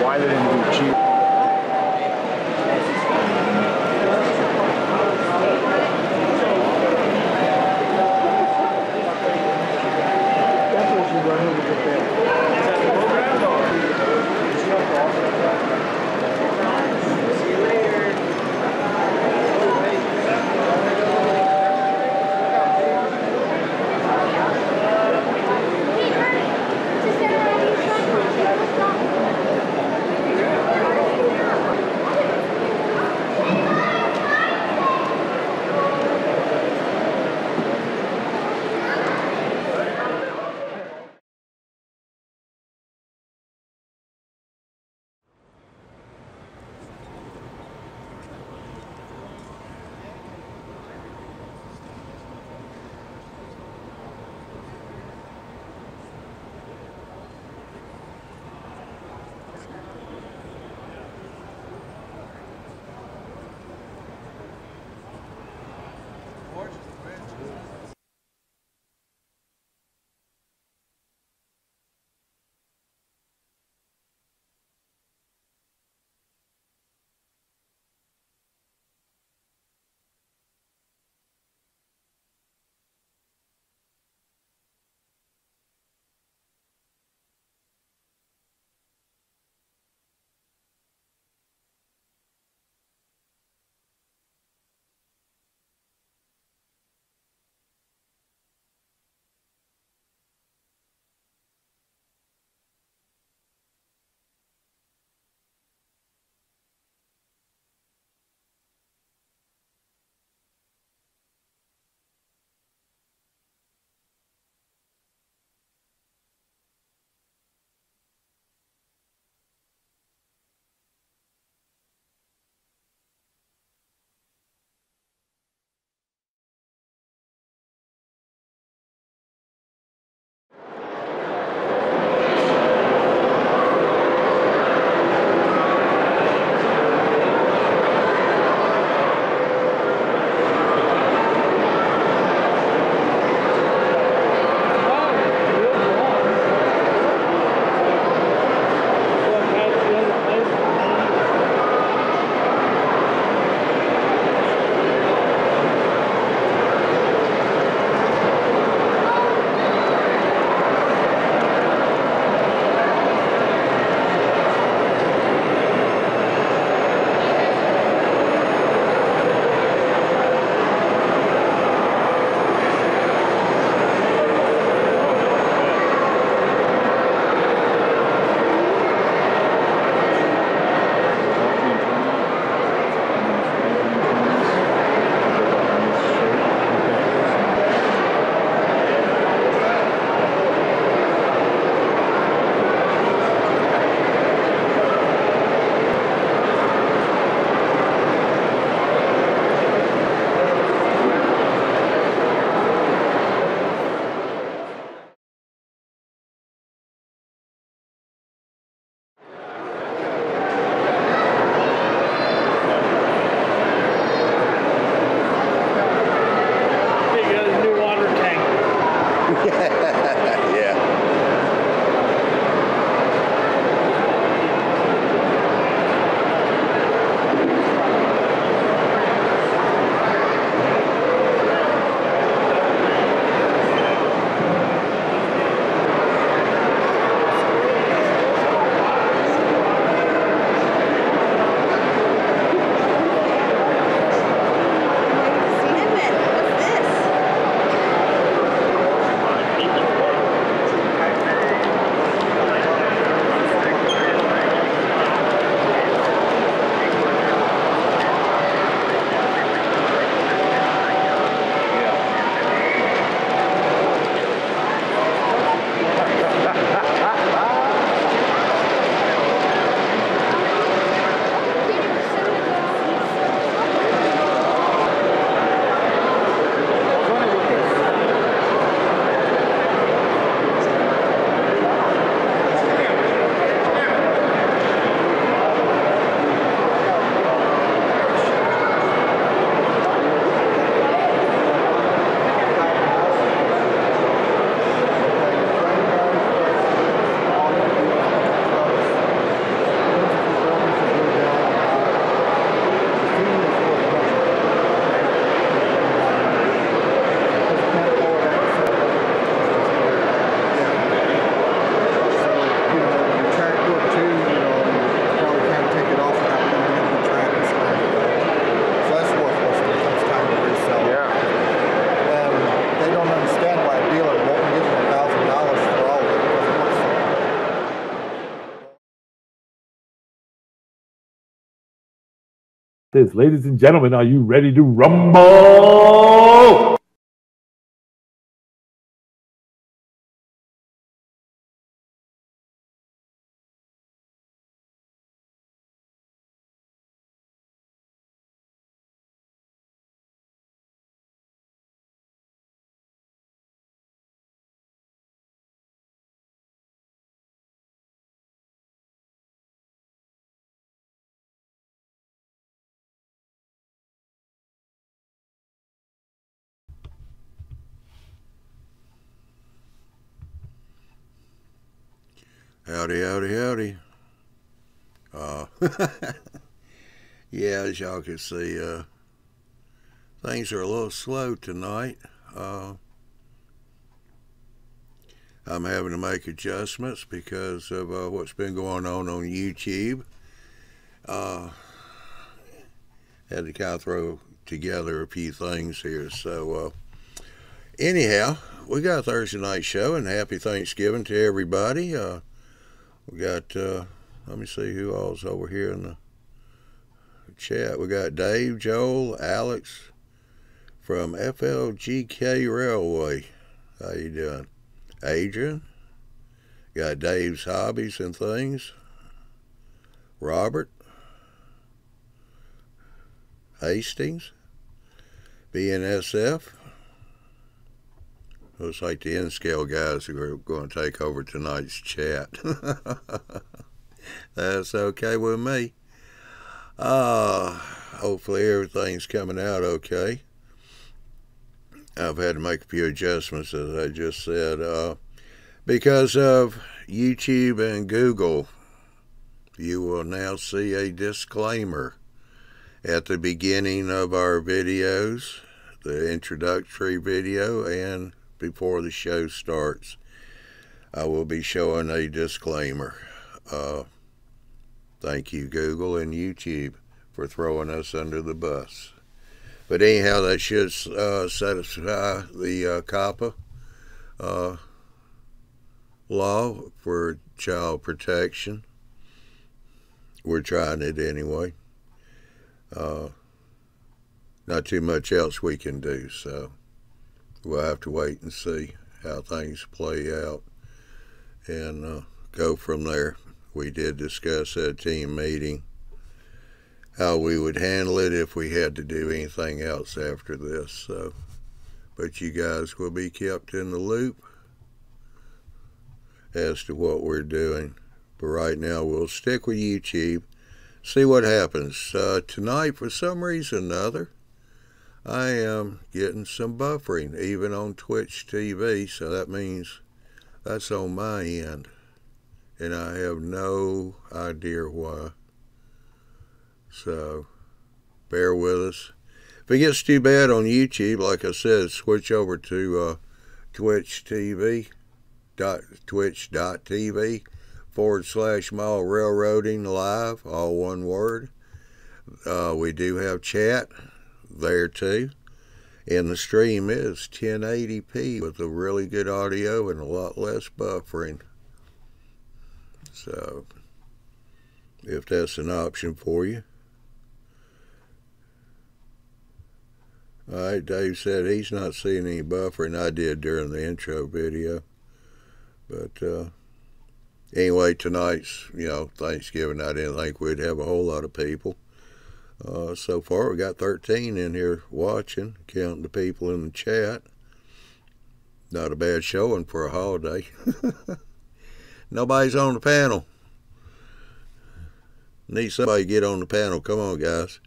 why they didn't do it cheap. Definitely should run over the bed. See you later. this. Ladies and gentlemen, are you ready to rumble? Howdy, howdy, howdy. Yeah, as y'all can see, things are a little slow tonight. I'm having to make adjustments because of what's been going on YouTube. Had to kind of throw together a few things here. So, anyhow, we got a Thursday night show, and happy Thanksgiving to everybody. We got, let me see who all's over here in the chat. We got Dave, Joel, Alex from FLGK Railway. How you doing? Adrian. Got Dave's Hobbies and Things. Robert. Hastings. BNSF. Looks like the N-Scale guys are going to take over tonight's chat. That's okay with me. Hopefully everything's coming out okay. I've had to make a few adjustments, as I just said. Because of YouTube and Google, you will now see a disclaimer at the beginning of our videos, the introductory video, and before the show starts. I will be showing a disclaimer. Thank you, Google and YouTube, for throwing us under the bus. But anyhow, that should satisfy the COPPA law for child protection. We're trying it anyway. Not too much else we can do, so we'll have to wait and see how things play out and go from there. We did discuss at a team meeting how we would handle it if we had to do anything else after this. So, but you guys will be kept in the loop as to what we're doing. But right now, we'll stick with YouTube, see what happens. Tonight, for some reason or another, I am getting some buffering, even on Twitch TV, so that means that's on my end, and I have no idea why. So, bear with us. If it gets too bad on YouTube, like I said, switch over to Twitch TV, twitch.tv/Mile Railroading Live, all one word. We do have chat there too, and the stream is 1080p with a really good audio and a lot less buffering. So, if that's an option for you. Alright, Dave said he's not seeing any buffering. I did during the intro video. But anyway, tonight's, Thanksgiving, I didn't think we'd have a whole lot of people. So far, we got 13 in here watching, counting the people in the chat. Not a bad showing for a holiday. Nobody's on the panel. Need somebody to get on the panel. Come on, guys.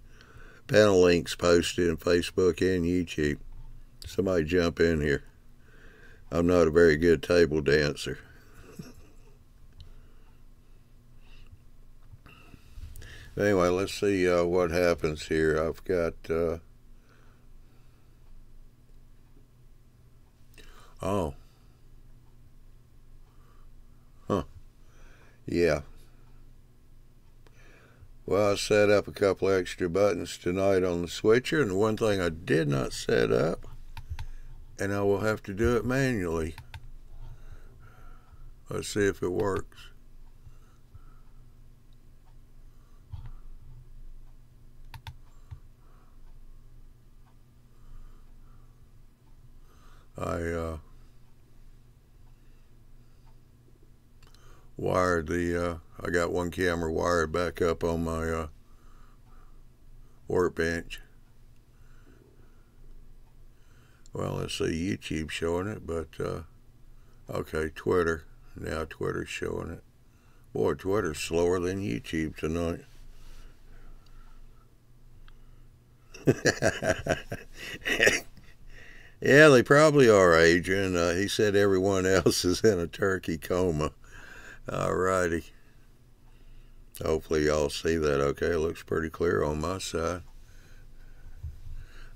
Panel links posted in Facebook and YouTube. Somebody jump in here. I'm not a very good table dancer. Anyway, let's see what happens here. I've got... oh. Huh. Yeah. Well, I set up a couple extra buttons tonight on the switcher, and the one thing I did not set up, and I will have to do it manually. Let's see if it works. I wired the, I got one camera wired back up on my workbench. Well, let's see, YouTube showing it, but okay, Twitter. Now Twitter's showing it. Boy, Twitter's slower than YouTube tonight. Yeah, they probably are, Adrian. He said everyone else is in a turkey coma. Alrighty. Hopefully y'all see that okay. It looks pretty clear on my side.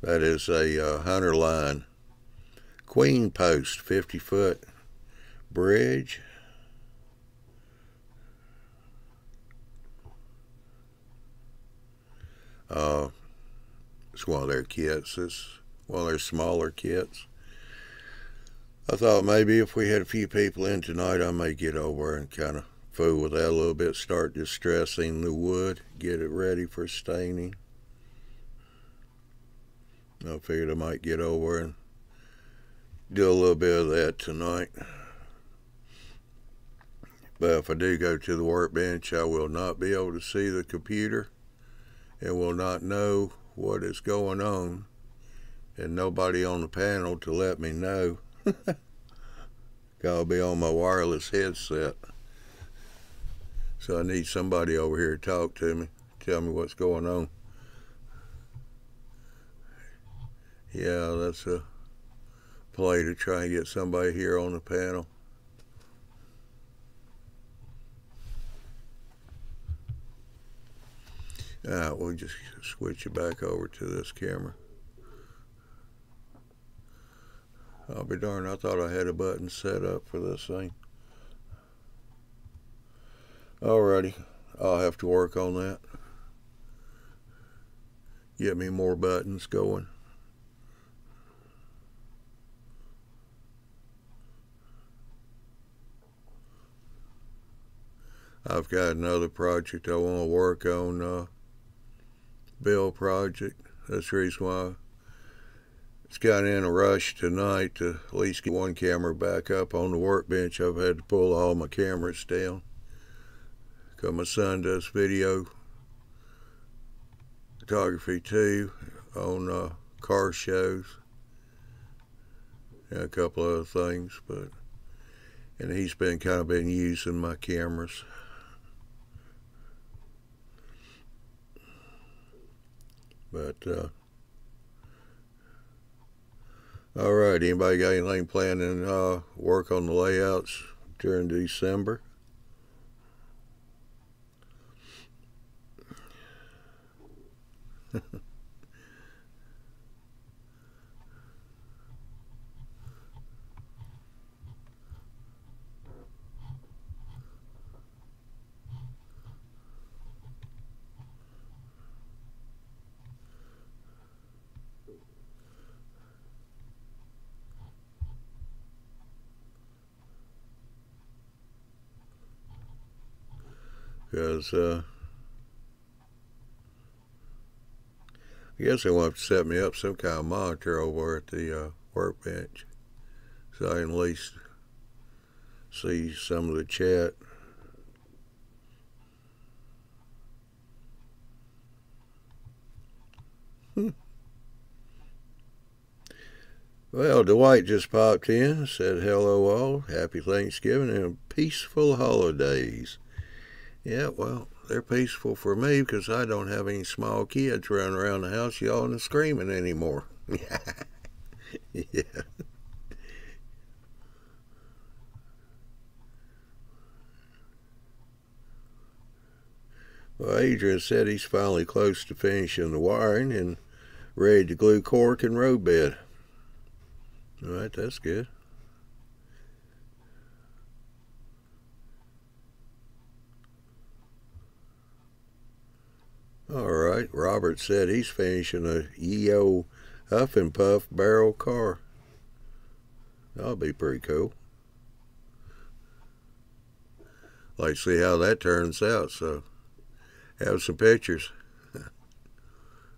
That is a Hunter Line Queen Post 50-foot bridge. It's one of their kits. It's one of their smaller kits. I thought maybe if we had a few people in tonight, I may get over and kind of fool with that a little bit, start distressing the wood, get it ready for staining. I figured I might get over and do a little bit of that tonight. But if I do go to the workbench, I will not be able to see the computer and will not know what is going on, and nobody on the panel to let me know. I'll be on my wireless headset. So I need somebody over here to talk to me, tell me what's going on. Yeah, that's a play to try and get somebody here on the panel. Alright, we'll just switch it back over to this camera. I'll be darned, I thought I had a button set up for this thing. Alrighty, I'll have to work on that. Get me more buttons going. I've got another project I want to work on, Bill project. That's the reason why it's got in a rush tonight to at least get one camera back up on the workbench. I've had to pull all my cameras down because my son does video photography too on car shows and a couple other things, and he's been kind of been using my cameras. But all right, anybody got anything planned and work on the layouts during December? Because I guess they want to set me up some kind of monitor over at the workbench so I can at least see some of the chat. Well, Dwight just popped in, said hello all, happy Thanksgiving and peaceful holidays. Yeah, well, they're peaceful for me because I don't have any small kids running around the house yelling and screaming anymore. Yeah. Well, Adrian said he's finally close to finishing the wiring and ready to glue cork and road bed. All right, that's good. All right, Robert said he's finishing a EO Huff and Puff barrel car. That'll be pretty cool. Like to see how that turns out, so have some pictures.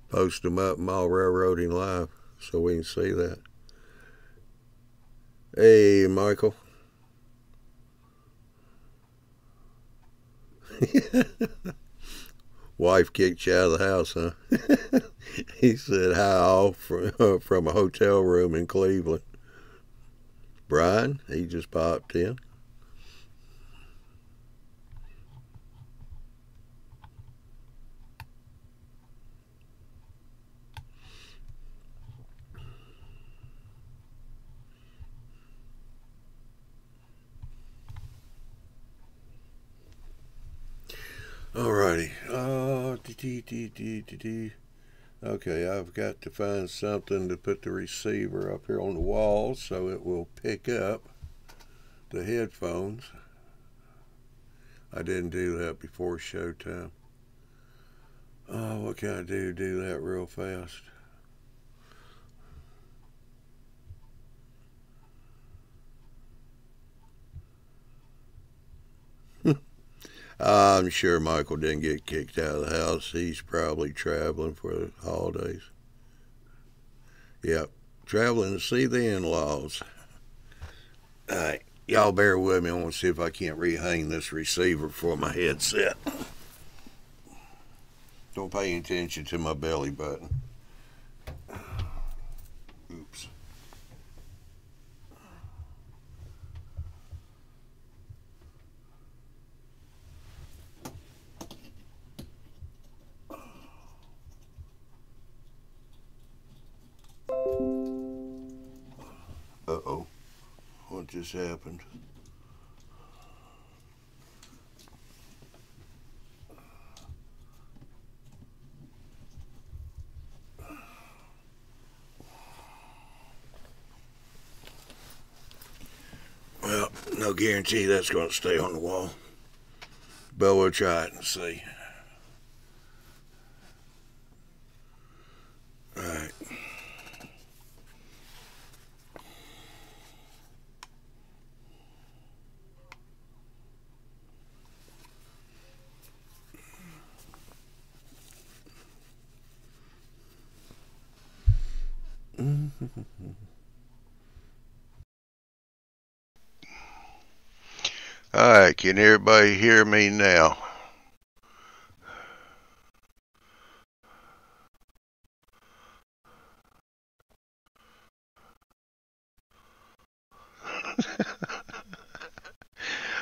Post them up in Mall Railroading Live so we can see that. Hey, Michael. Wife kicked you out of the house, huh? He said, how from a hotel room in Cleveland. Brian, he just popped in. Alrighty. Okay, I've got to find something to put the receiver up here on the wall so it will pick up the headphones. I didn't do that before showtime. Oh, what can I do? Do that real fast. I'm sure Michael didn't get kicked out of the house. He's probably traveling for the holidays. Yep, traveling to see the in-laws. All right, y'all bear with me. I want to see if I can't rehang this receiver for my headset. Don't pay any attention to my belly button. Oops. Uh-oh. What just happened? Well, no guarantee that's going to stay on the wall. But we'll try it and see. All right. All right, can everybody hear me now?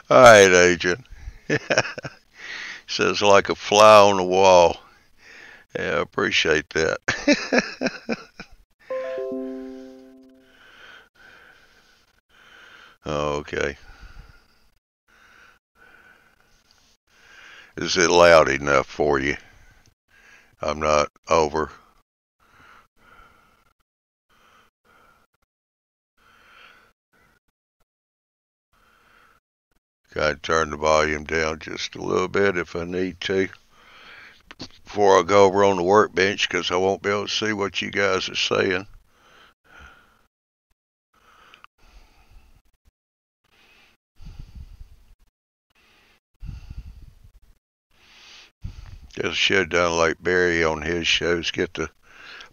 All right, Agent. Says like a fly on the wall. Yeah, I appreciate that. Okay. Is it loud enough for you? I'm not over. Gotta turn the volume down just a little bit if I need to before I go over on the workbench because I won't be able to see what you guys are saying. Just should have done like Barry on his shows. Get the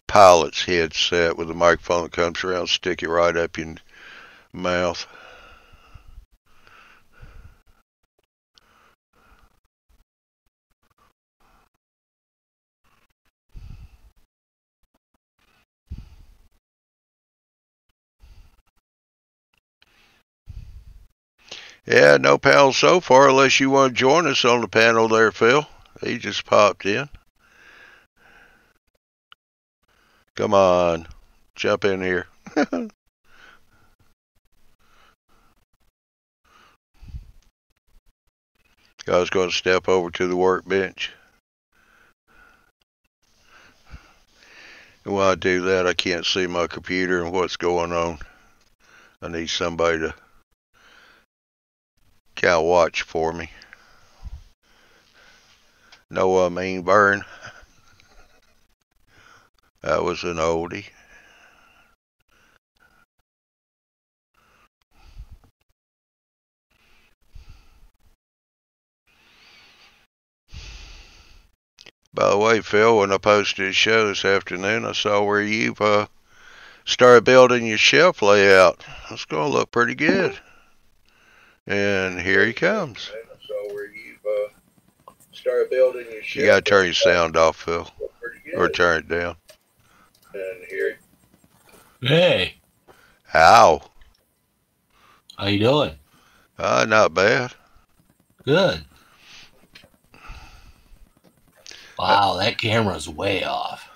pilot's headset with the microphone that comes around, stick it right up your mouth. Yeah, no panel so far unless you want to join us on the panel there, Phil. He just popped in. Come on, jump in here. I was going to step over to the workbench. And while I do that, I can't see my computer and what's going on. I need somebody to kind of watch for me. Know what I mean, Vern? That was an oldie. By the way, Phil, when I posted a show this afternoon, I saw where you've start building your shelf layout. It's going to look pretty good. And here he comes. So where you've started building your shelf. You got to turn your sound off, Phil. Or turn it down. And here. Hey. How? How you doing? Not bad. Good. Wow, that camera's way off.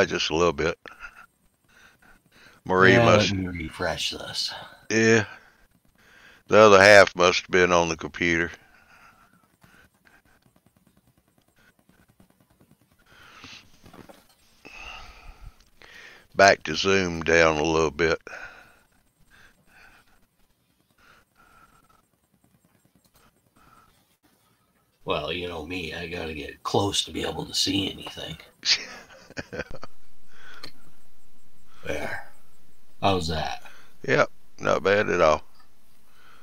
Just a little bit. Marie must. Let me refresh this. Yeah. The other half must have been on the computer. Back to zoom down a little bit. Well, you know me, I gotta get close to be able to see anything. There. How's that? Yep, not bad at all.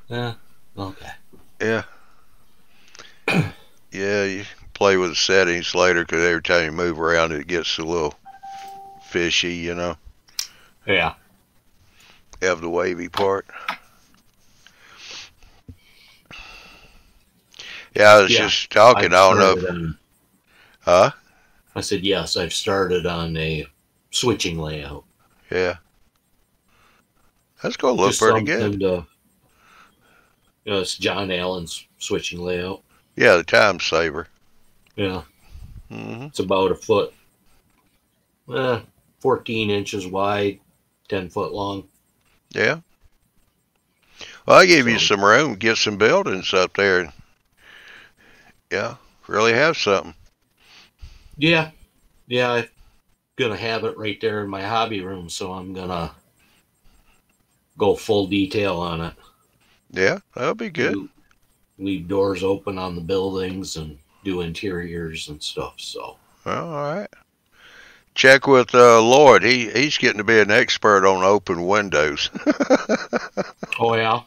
Yeah, okay. Yeah. Yeah, you play with the settings later because every time you move around it gets a little fishy, you know. Yeah. You have the wavy part. Yeah, I was just talking. I don't know if... Huh? I said, yes, I've started on a switching layout. Yeah. That's going to look pretty good. It's John Allen's switching layout. Yeah, the time saver. Yeah. Mm-hmm. It's about a foot, 14 inches wide, 10 foot long. Yeah. Well, I gave you some room, get some buildings up there. Yeah, really have something. Yeah. Yeah, I'm going to have it right there in my hobby room, so I'm going to go full detail on it. Yeah, that'll be good. Leave doors open on the buildings and do interiors and stuff, so. Well, all right. Check with Lloyd. He's getting to be an expert on open windows. Oh, yeah?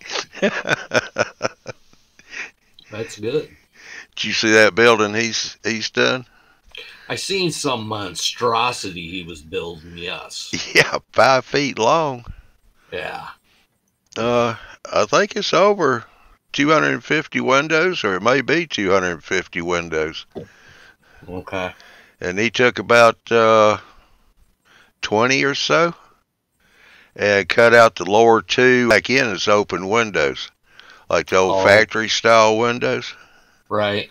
That's good. Did you see that building he's done? I seen some monstrosity he was building, yes. Yeah, 5 feet long. Yeah. I think it's over 250 windows, or it may be 250 windows. Okay. And he took about 20 or so and cut out the lower two back in as open windows, like the old factory style windows. Right.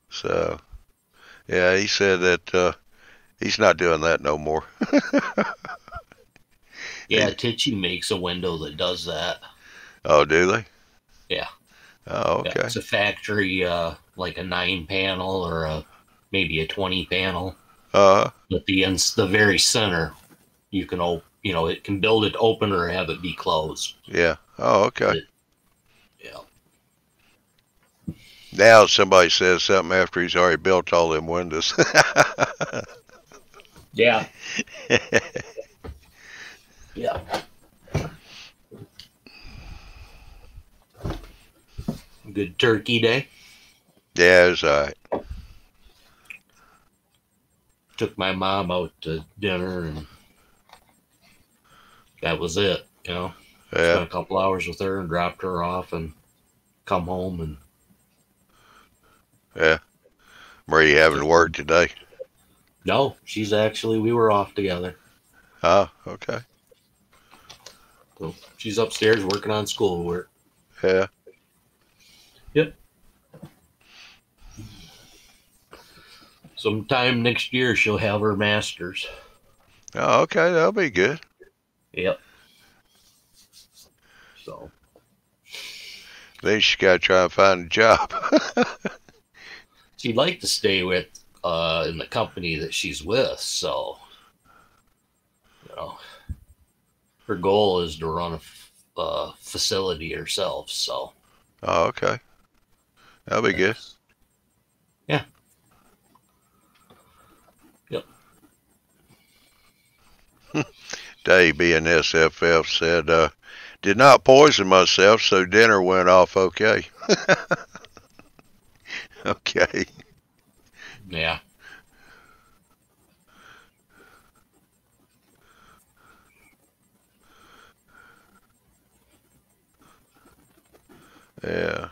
So, yeah, he said that he's not doing that no more. Yeah, Tichy makes a window that does that. Oh, do they? Yeah. Oh, okay. Yeah, it's a factory, like a 9 panel or maybe a 20 panel. But the very center, you can it can build it open or have it be closed. Yeah. Oh, okay. Yeah. Now somebody says something after he's already built all them windows. Yeah. Yeah. Good turkey day. Yeah, it was all right. Took my mom out to dinner, and that was it. Yeah. Spent a couple hours with her and dropped her off, and come home and. Yeah. Marie having to work today? No, we were off together. Oh, okay. So she's upstairs working on schoolwork. Yeah. Yep. Sometime next year she'll have her master's. Oh, okay. That'll be good. Yep. So. Then she's got to try and find a job. She'd like to stay with in the company that she's with, so her goal is to run a facility herself. So. Oh, okay. That'll be good. Yeah. Yep. Dave, being SFF, said, did not poison myself, so dinner went off okay. Okay. Yeah. Yeah.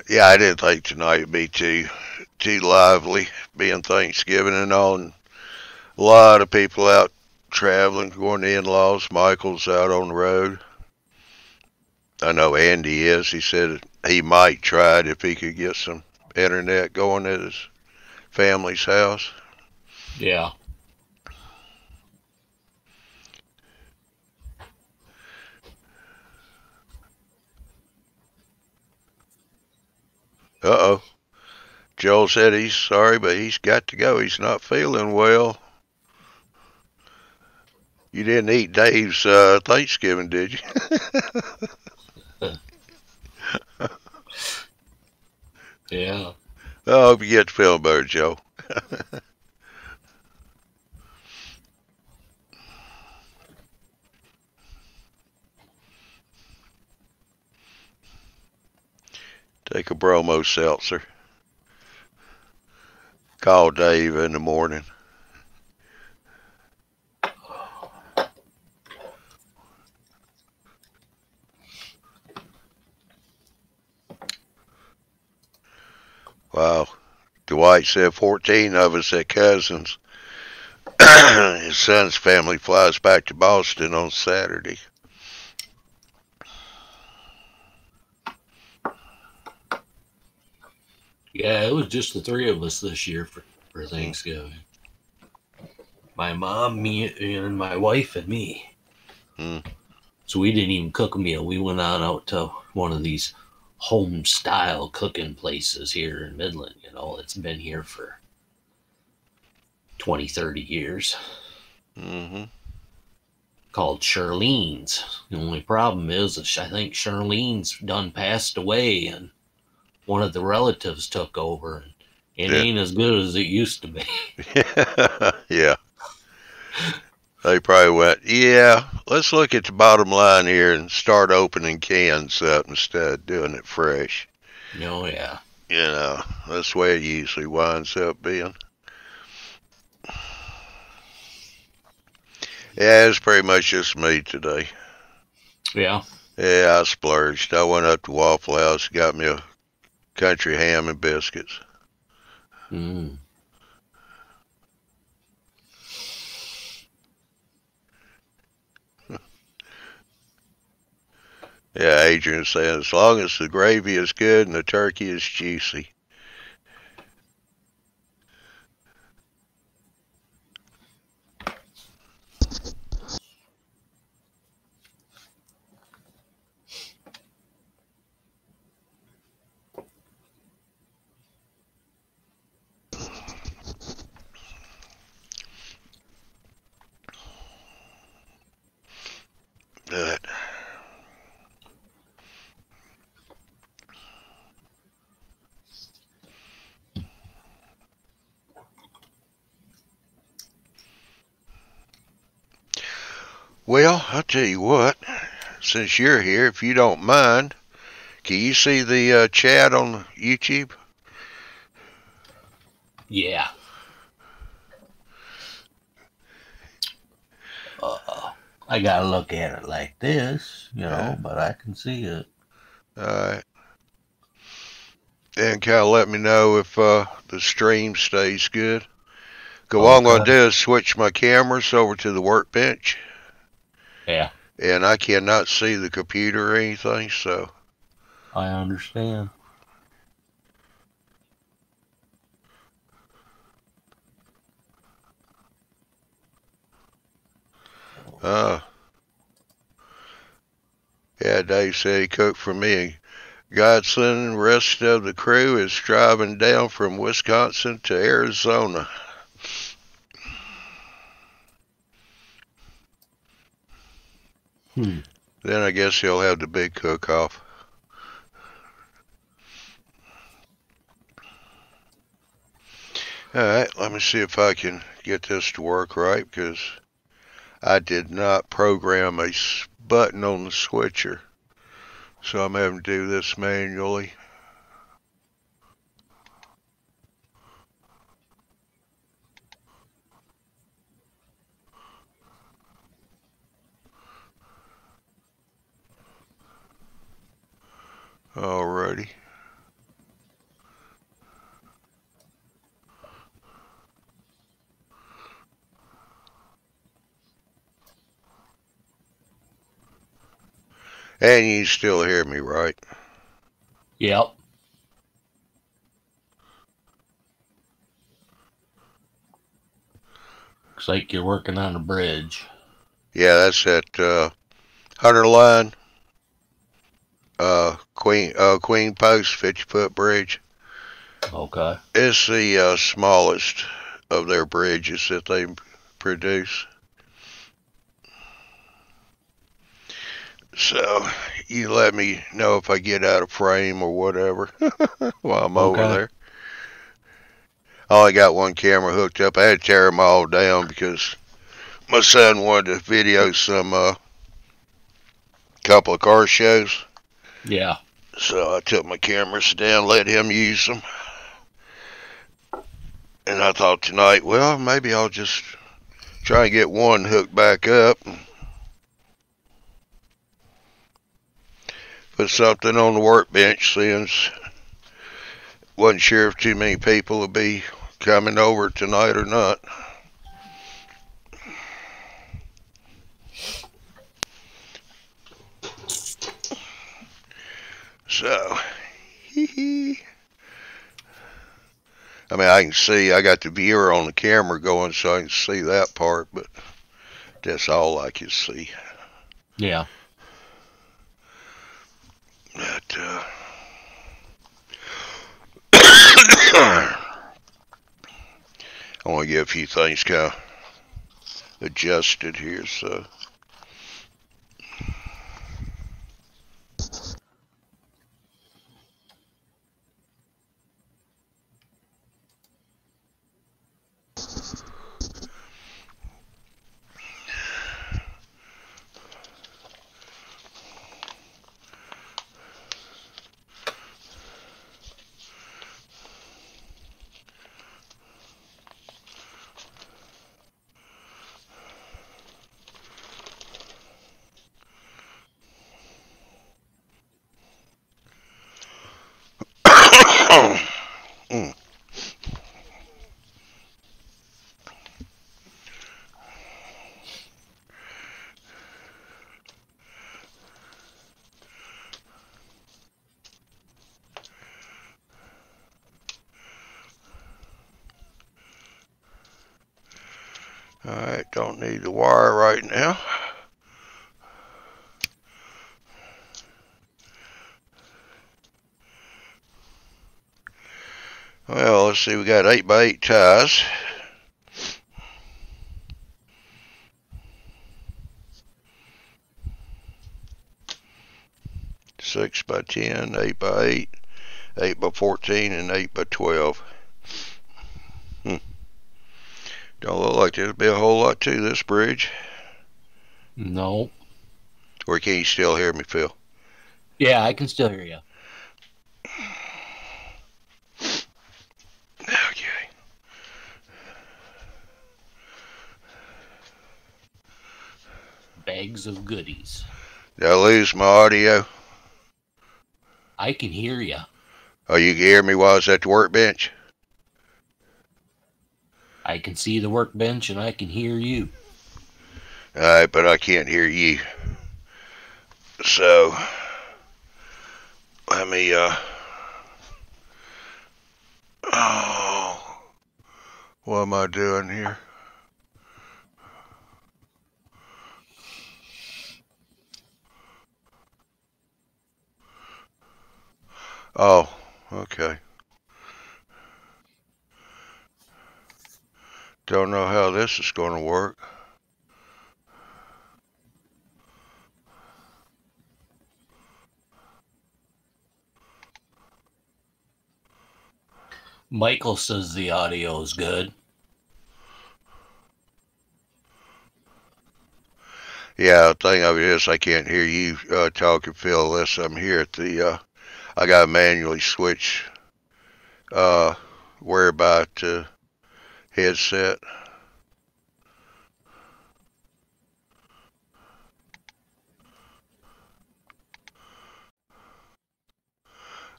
Yeah, I didn't think tonight would be too lively, being Thanksgiving and all. And a lot of people out traveling, going to in-laws. Michael's out on the road. I know Andy is. He said he might try it if he could get some internet going at his family's house. Yeah. Uh-oh. Joel said he's sorry, but he's got to go. He's not feeling well. You didn't eat Dave's Thanksgiving, did you? Yeah. I hope you get to feeling better, Joe. Take a bromo seltzer. Call Dave in the morning. Wow. Dwight said 14 of us at Cousins. His son's family flies back to Boston on Saturday. Yeah, it was just the three of us this year for Thanksgiving. My mom, me, and my wife, and me. So we didn't even cook a meal. We went out to one of these home style cooking places here in Midland. You know, it's been here for 20, 30 years. Called Charlene's. The only problem is I think Charlene's done passed away, and one of the relatives took over, and it ain't as good as it used to be. Yeah. They probably went, yeah, let's look at the bottom line here and start opening cans up instead of doing it fresh. Oh, yeah. You know, that's the way it usually winds up being. Yeah, it's pretty much just me today. Yeah. Yeah, I splurged. I went up to Waffle House, got me a country ham and biscuits. Yeah, Adrian's saying, as long as the gravy is good and the turkey is juicy. Good. Well, I'll tell you what, since you're here, if you don't mind, can you see the chat on YouTube? Yeah. I gotta look at it like this, you know, but I can see it. All right. And kind of let me know if the stream stays good. Because what I'm going to do is switch my cameras over to the workbench. Yeah. And I cannot see the computer or anything, so. I understand. Yeah, Dave said he cooked for me. Godson and the rest of the crew is driving down from Wisconsin to Arizona. Then I guess he'll have the big cook-off. All right, let me see if I can get this to work right, because I did not program a button on the switcher. So I'm having to do this manually. Alrighty. And you still hear me, right? Yep. Looks like you're working on a bridge. Yeah, that's that Hunter Line, Queen Post 50-foot bridge. Okay. It's the smallest of their bridges that they produce. So you let me know if I get out of frame or whatever while I'm over there. I only got one camera hooked up. I had to tear them all down because my son wanted to video some couple of car shows. Yeah. So I took my cameras down, let him use them. And I thought tonight, well, maybe I'll just try and get one hooked back up. Put something on the workbench since wasn't sure if too many people would be coming over tonight or not. So, I mean, I can see, I got the viewer on the camera going so I can see that part, but that's all I can see. Yeah. But, I want to get a few things kind of adjusted here, so. Alright, don't need the wire right now. Well, let's see, we got 8x8 ties. Six by 10, 8x8, 8x14, and 8x12. Don't look like there'll be a whole lot to this bridge. No. Or can you still hear me, Phil? Yeah, I can still hear you. Okay. Bags of goodies. Did I lose my audio? I can hear you. Oh, you can hear me while I was at the workbench? I can see the workbench and I can hear you. Alright, but I can't hear you. So, let me, oh, what am I doing here? Oh, okay. Don't know how this is going to work. Michael says the audio is good. Yeah, the thing of it is I can't hear you talking, Phil, unless I'm here at the, I got to manually switch whereby to headset.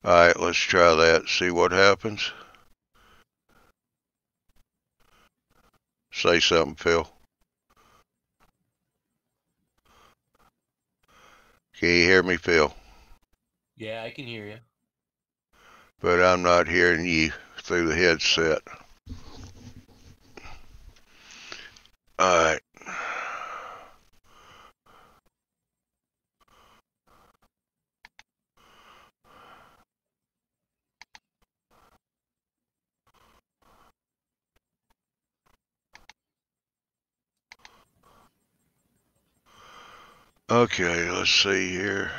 Alright, let's try that, see what happens. Say something, Phil. Can you hear me, Phil? Yeah, I can hear you. But I'm not hearing you through the headset. Alright. Okay, let's see here.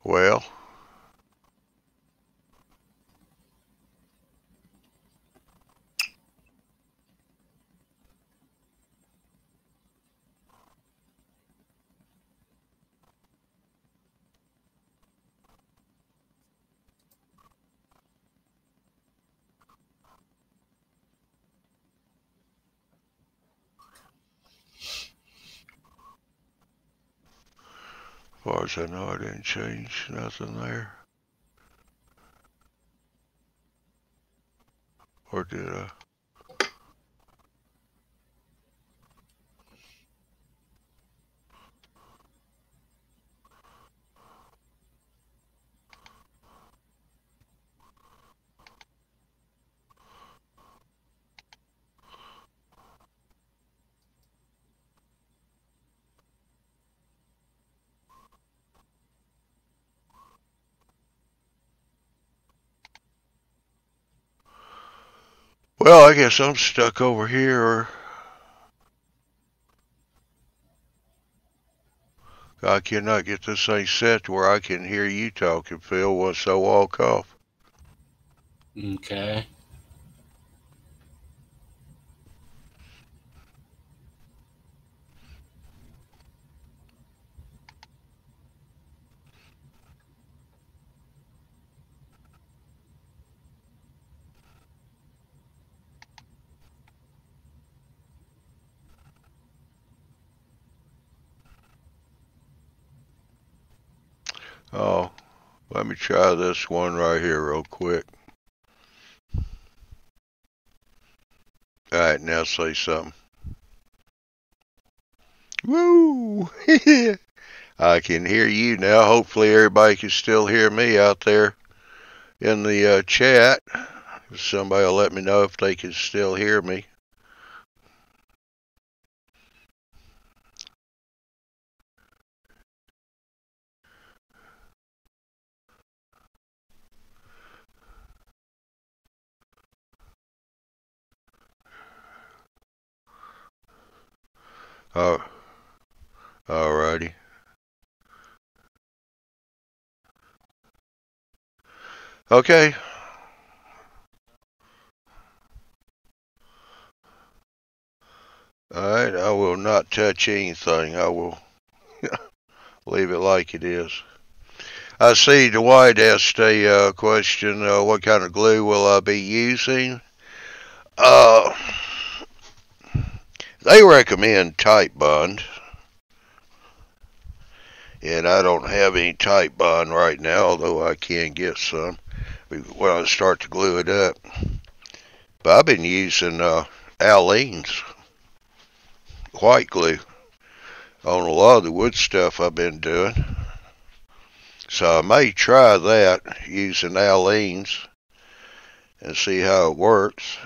Well, as far as I know, I didn't change nothing there. Or did I? Well, I guess I'm stuck over here, or I cannot get this thing set to where I can hear you talking, Phil, once I walk off. Okay. Oh, let me try this one right here real quick. Alright, now say something. Woo! I can hear you now. Hopefully everybody can still hear me out there in the chat. Somebody will let me know if they can still hear me. Oh, alrighty. Okay. Alright, I will not touch anything. I will leave it like it is. I see Dwight asked a question, what kind of glue will I be using? They recommend Tight Bond, and I don't have any Tight Bond right now, although I can get some when I start to glue it up. But I've been using Aleene's white glue on a lot of the wood stuff I've been doing. So I may try that using Aleene's and see how it works.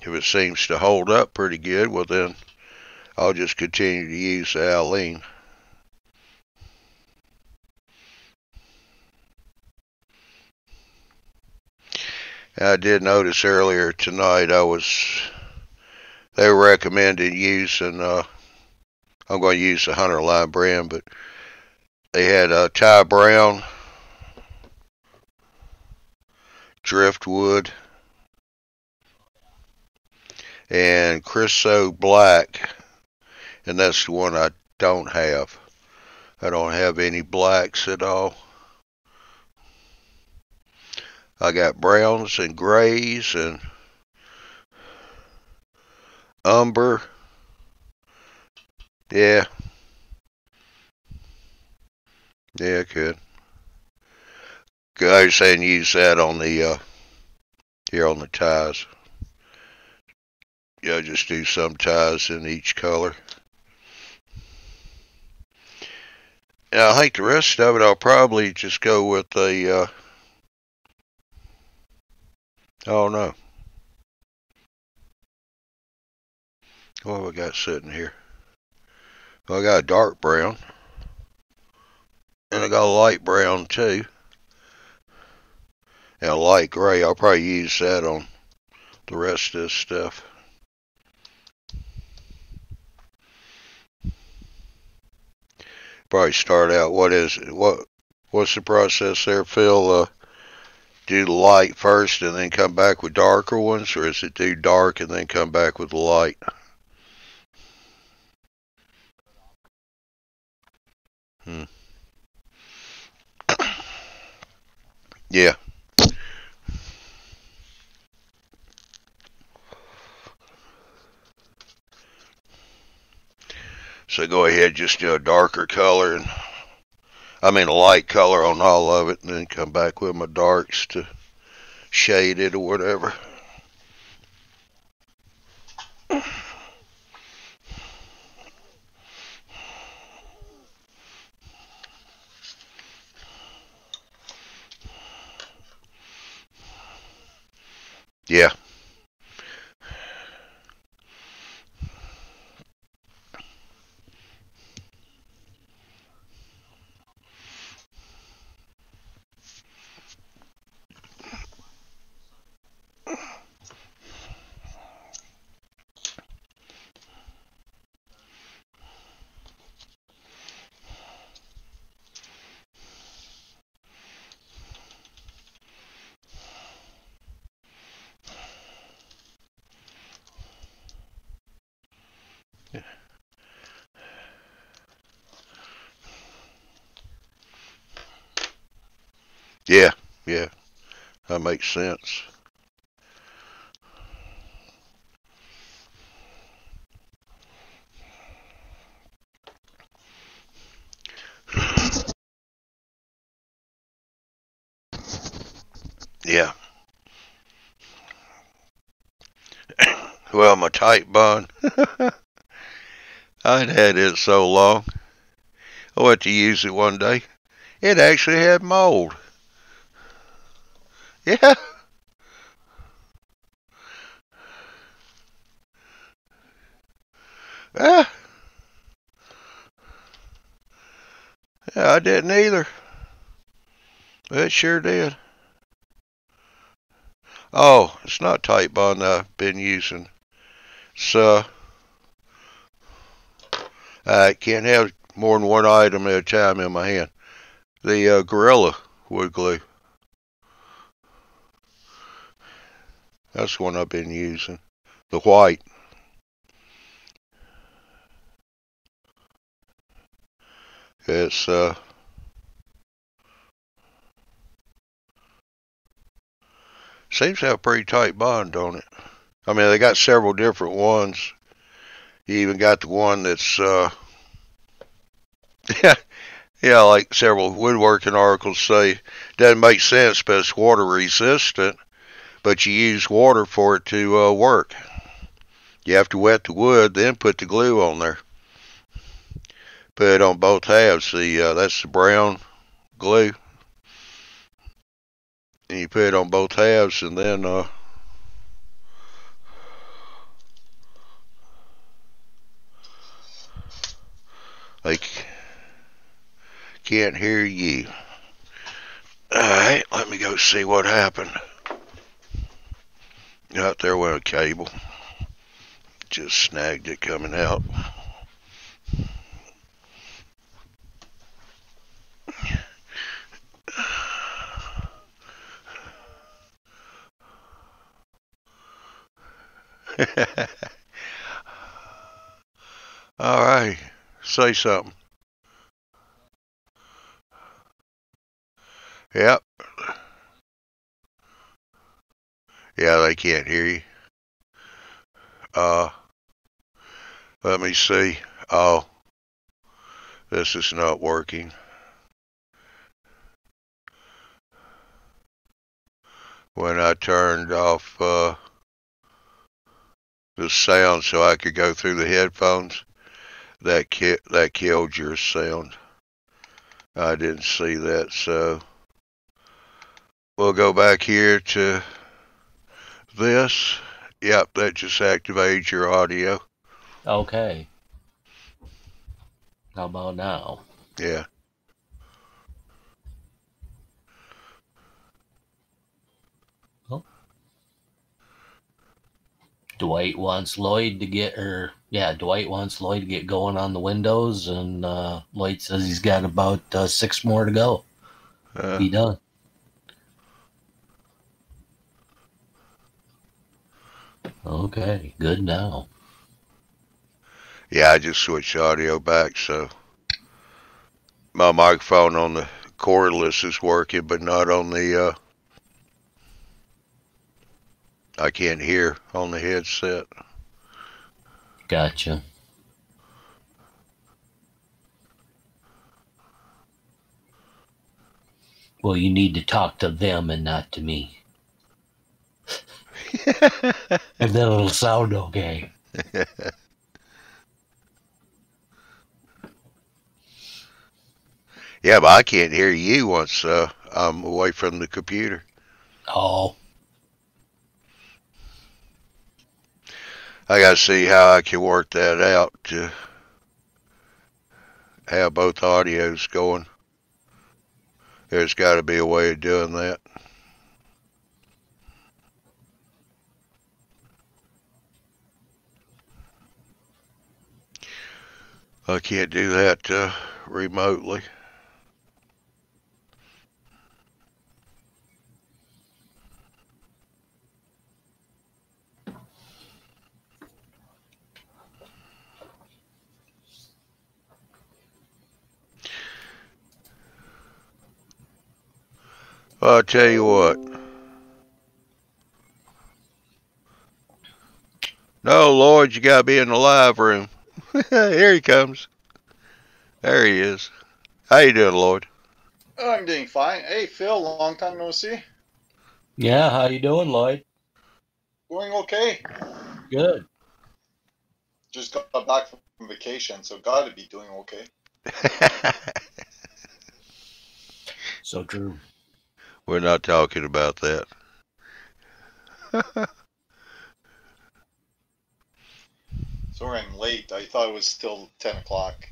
If it seems to hold up pretty good, well then I'll just continue to use the Alene. I did notice earlier tonight they were recommending using, I'm going to use the Hunter Line brand, but they had Ty Brown, Driftwood, and Chryso Black, and that's the one I don't have. I don't have any blacks at all. I got browns and grays and umber. Yeah. Yeah, I could. I was saying use that on the, here on the ties. Yeah, just do some ties in each color. And I think the rest of it I'll probably just go with a, oh no. What have I got sitting here? Well, I got a dark brown. And I got a light brown too. And a light gray. I'll probably use that on the rest of this stuff. Probably start out, what's the process there, Phil? Do the light first and then come back with darker ones, or is it do dark and then come back with the light? Yeah. So go ahead, just do a darker color, and I mean a light color on all of it, and then come back with my darks to shade it or whatever. Yeah. Yeah, yeah, that makes sense. Yeah. Well, my tight bond, I'd had it so long. I went to use it one day. It actually had mold. Yeah. Ah. Yeah, I didn't either. It sure did. Oh, it's not tight bond I've been using. So, I can't have more than one item at a time in my hand. The Gorilla wood glue. That's the one I've been using. The white. It's seems to have a pretty tight bond, don't it? I mean, they got several different ones. You even got the one that's yeah, like several woodworking articles say doesn't make sense, but it's water resistant. But you use water for it to work. You have to wet the wood, then put the glue on there. Put it on both halves. That's the brown glue, and you put it on both halves, and then Can't hear you. Alright, let me go see what happened. Out there went a cable. Just snagged it coming out. Alright, say something. Yep. Yeah, they can't hear you. Let me see. Oh, this is not working. When I turned off the sound so I could go through the headphones, that killed your sound. I didn't see that, so we'll go back here to this. Yep, that just activated your audio. Okay. How about now? Yeah. Oh. Dwight wants Lloyd to get going on the windows, and Lloyd says he's got about 6 more to go. Be done. Okay, good now. Yeah, I just switched audio back, so my microphone on the cordless is working, but not on the, I can't hear on the headset. Gotcha. Well, you need to talk to them and not to me. And then it'll sound okay. Yeah, but I can't hear you once I'm away from the computer. Oh. I gotta see how I can work that out to have both audios going. There's got to be a way of doing that. I can't do that remotely. I'll tell you what. No, Lord, you gotta be in the live room. Here he comes. There he is. How you doing, Lloyd? I'm doing fine. Hey, Phil, long time no see. Yeah, how you doing, Lloyd? Doing okay. Good. Just got back from vacation, so gotta be doing okay. So true. We're not talking about that. Sorry I'm late. I thought it was still 10 o'clock.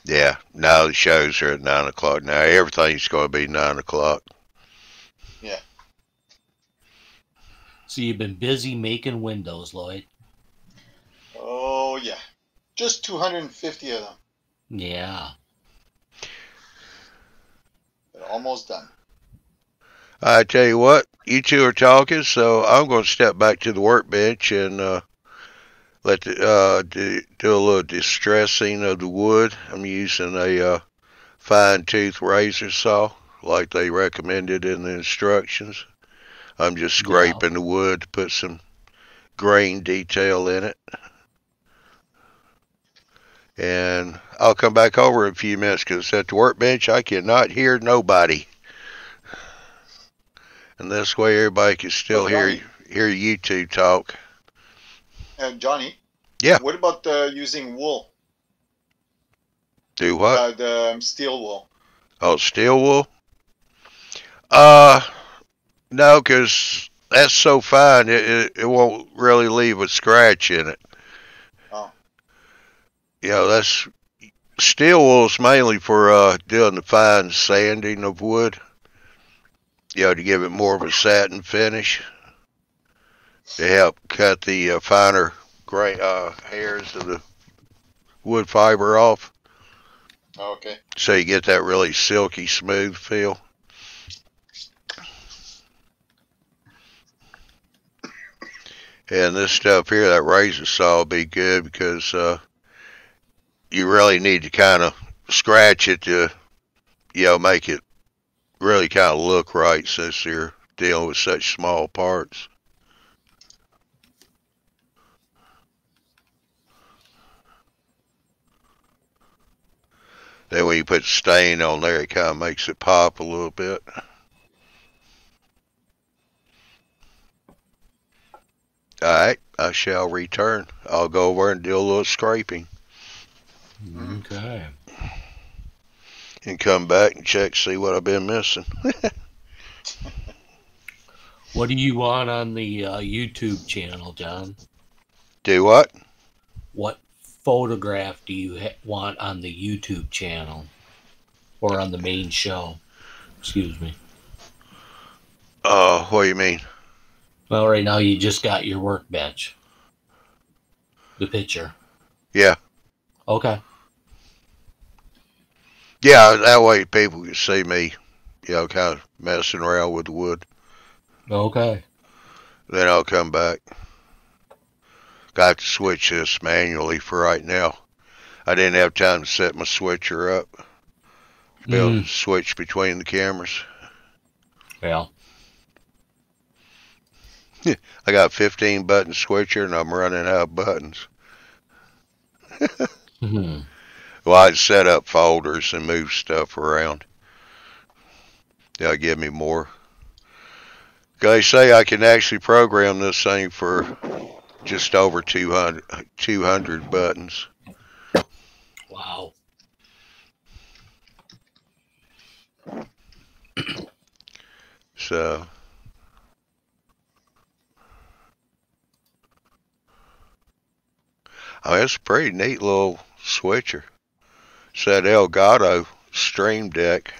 Yeah, now the shows are at 9 o'clock. Now everything's going to be 9 o'clock. Yeah. So you've been busy making windows, Lloyd? Oh, yeah. Just 250 of them. Yeah. They're almost done. I tell you what, you two are talking, so I'm going to step back to the workbench and do a little distressing of the wood. I'm using a fine tooth razor saw like they recommended in the instructions. I'm just scraping the wood to put some grain detail in it. And I'll come back over in a few minutes because at the workbench I cannot hear nobody. And this way everybody can still hear you two talk. Johnny? Yeah. What about using wool? Do what? The steel wool. Oh, steel wool? No, because that's so fine, it won't really leave a scratch in it. Oh. You know, that's Steel wool's mainly for doing the fine sanding of wood. To give it more of a satin finish. To help cut the finer gray hairs of the wood fiber off. Okay. So you get that really silky smooth feel. And this stuff here, that razor saw, will be good because you really need to kind of scratch it to, make it really kind of look right since you're dealing with such small parts. Then when you put stain on there, it kind of makes it pop a little bit. Alright, I shall return. I'll go over and do a little scraping. Okay. And come back and check, see what I've been missing. What do you want on the YouTube channel, John? Do what? What photograph do you want on the YouTube channel? Or on the main show? Excuse me. What do you mean? Well, right now you just got your workbench. The picture. Yeah. Okay. Yeah, that way people can see me, kind of messing around with the wood. Okay. Then I'll come back. Got to switch this manually for right now. I didn't have time to set my switcher up to be able to switch between the cameras. Well. I got a 15 button switcher and I'm running out of buttons. Well, I'd set up folders and move stuff around. They'll give me more. They say I can actually program this thing for just over 200 buttons. Wow. So, it's a pretty neat little switcher. It's that Elgato Stream Deck.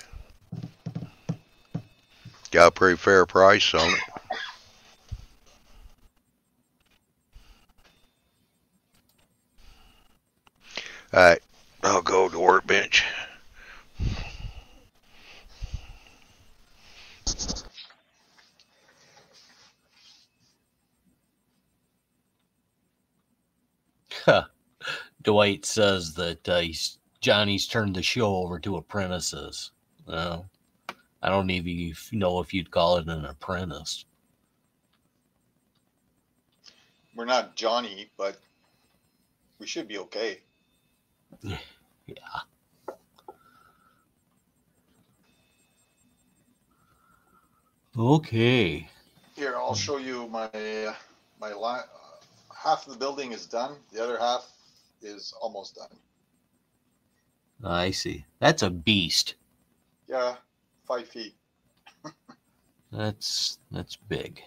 Got a pretty fair price on it. Alright, I'll go to the workbench. Dwight says that Johnny's turned the show over to apprentices. Well, I don't even know if you'd call it an apprentice. We're not Johnny, but we should be okay. Yeah. Okay. Here, I'll show you my line. Half of the building is done. The other half is almost done. I see. That's a beast. Yeah, 5 feet. That's big.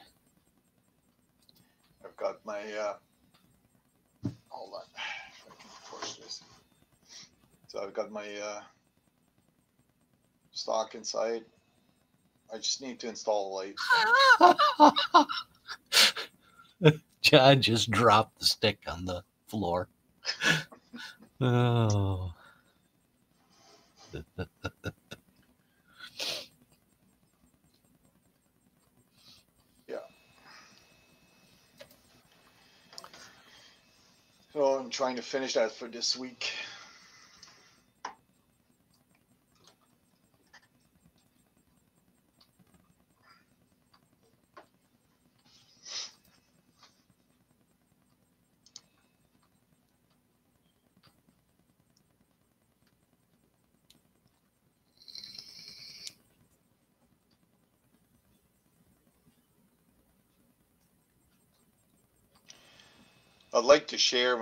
I've got my hold on, if I can force this. So I've got my stock inside. I just need to install the lights. John just dropped the stick on the floor. Oh. Yeah. So I'm trying to finish that for this week. I'd like to share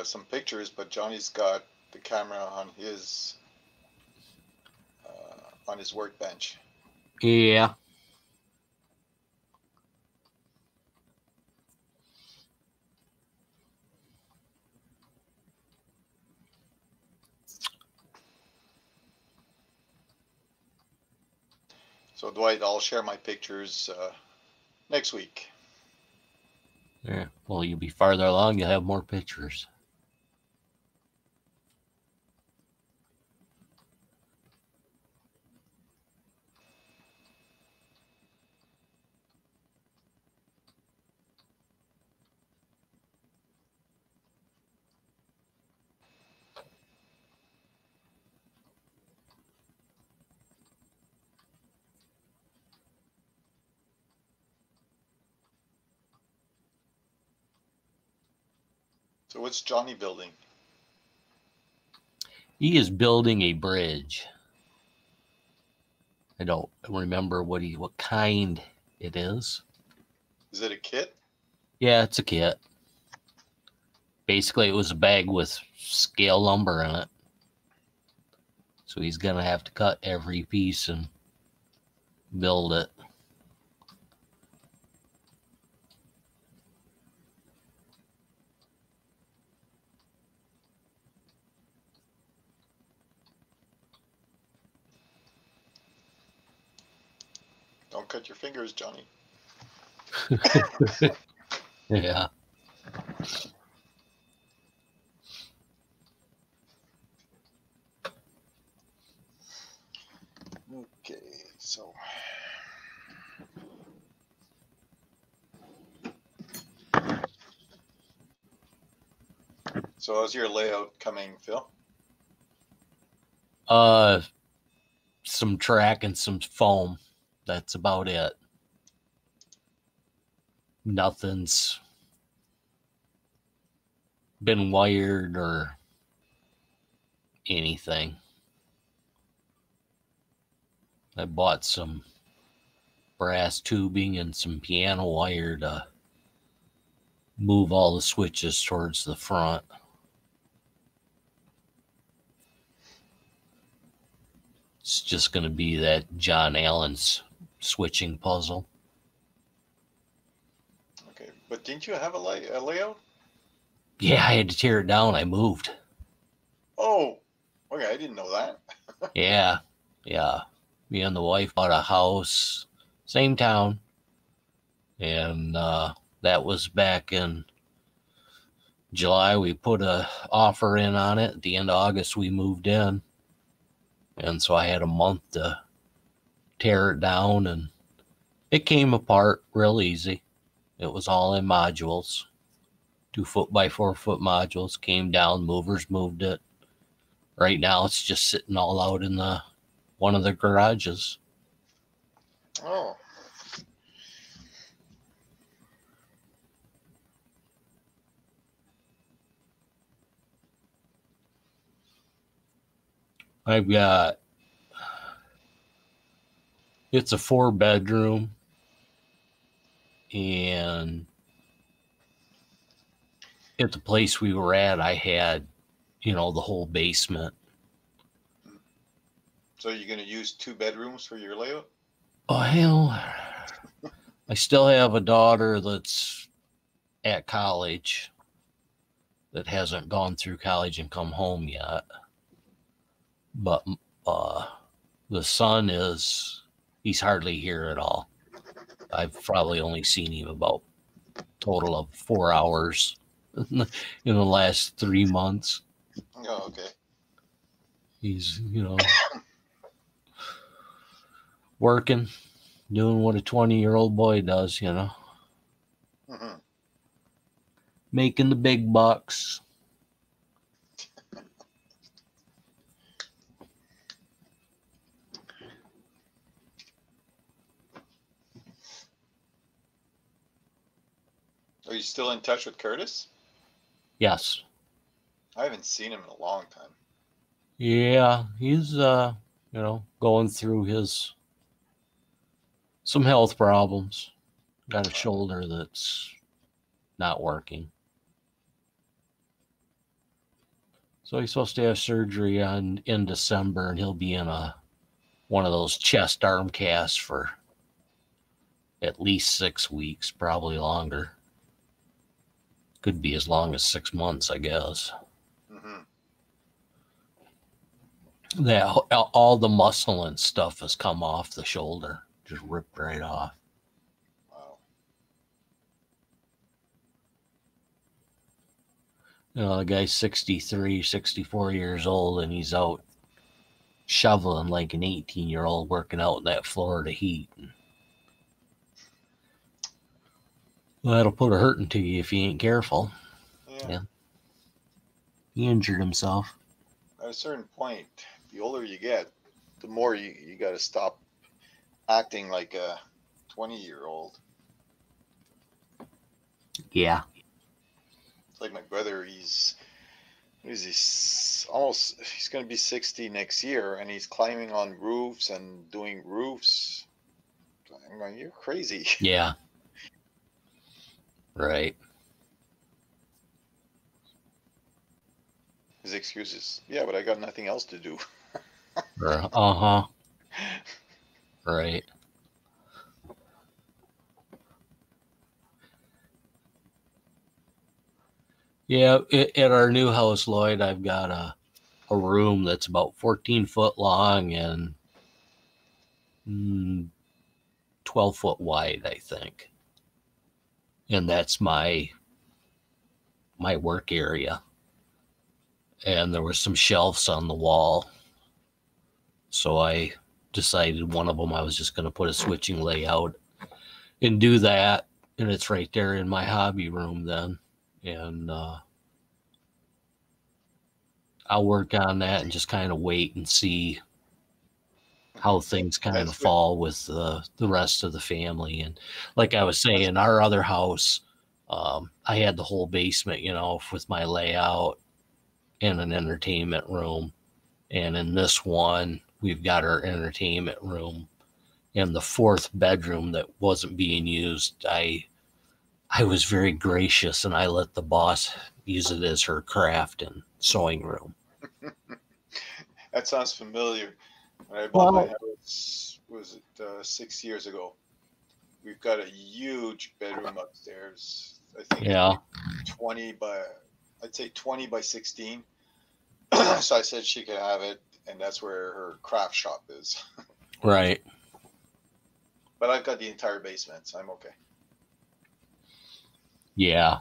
some pictures, but Johnny's got the camera on his workbench. Yeah. So Dwight, I'll share my pictures next week. Yeah. Well, you'll be farther along. You'll have more pictures. So what's Johnny building? He is building a bridge. I don't remember what kind it is. Is it a kit? Yeah, it's a kit. Basically, it was a bag with scale lumber in it. So he's going to have to cut every piece and build it. Don't cut your fingers, Johnny. Yeah. Okay, so how's your layout coming, Phil? Some track and some foam. That's about it. Nothing's been wired or anything. I bought some brass tubing and some piano wire to move all the switches towards the front. It's just going to be that John Allen's switching puzzle. Okay, but didn't you have a layout? Yeah, I had to tear it down. I moved. Oh, okay, I didn't know that. Yeah. Me and the wife bought a house, same town. And that was back in July. We put a offer in on it. At the end of August, we moved in. And so I had a month to tear it down, and it came apart real easy. It was all in modules, 2 foot by 4 foot modules. Came down, movers moved it. Right now, it's just sitting all out in one of the garages. Oh. I've got, it's a 4-bedroom, and at the place we were at, I had, the whole basement. So you're going to use 2 bedrooms for your layout? Oh, hell. I still have a daughter that's at college that hasn't gone through college and come home yet. But the son he's hardly here at all. I've probably only seen him about a total of 4 hours in the last 3 months. Oh, okay. He's, working, doing what a 20-year-old boy does, Mm-hmm. Making the big bucks. Are you still in touch with Curtis? Yes. I haven't seen him in a long time. Yeah, he's going through some health problems. Got a shoulder that's not working. So he's supposed to have surgery in December, and he'll be in one of those chest arm casts for at least 6 weeks, probably longer. Could be as long as 6 months, I guess. Mm-hmm. That all the muscle and stuff has come off the shoulder. Just ripped right off. Wow. You know, the guy's 63, 64 years old, and he's out shoveling like an 18-year-old working out in that Florida heat. Well, that'll put a hurting to you if you ain't careful. Yeah. He injured himself. At a certain point, the older you get, the more you got to stop acting like a 20-year-old. Yeah. It's like my brother. He's going to be 60 next year, and he's climbing on roofs and doing roofs. I'm like, you're crazy. Yeah. Right. His excuse is, yeah, but I got nothing else to do. Uh-huh. Right. Yeah, at our new house, Lloyd, I've got a room that's about 14 foot long and 12 foot wide, I think. And that's my work area. And there were some shelves on the wall. So I decided one of them I was just going to put a switching layout and do that. And it's right there in my hobby room then. And I'll work on that and just kind of wait and see how things kind of fall with the rest of the family. And like I was saying, our other house, I had the whole basement, you know, with my layout and an entertainment room. And in this one, we've got our entertainment room and the fourth bedroom that wasn't being used. I was very gracious and I let the boss use it as her craft and sewing room. That sounds familiar. When I bought my house, was it 6 years ago? We've got a huge bedroom upstairs. I think 20 by 16. So I said she could have it, and that's where her craft shop is. Right. But I've got the entire basement, so I'm okay. Yeah.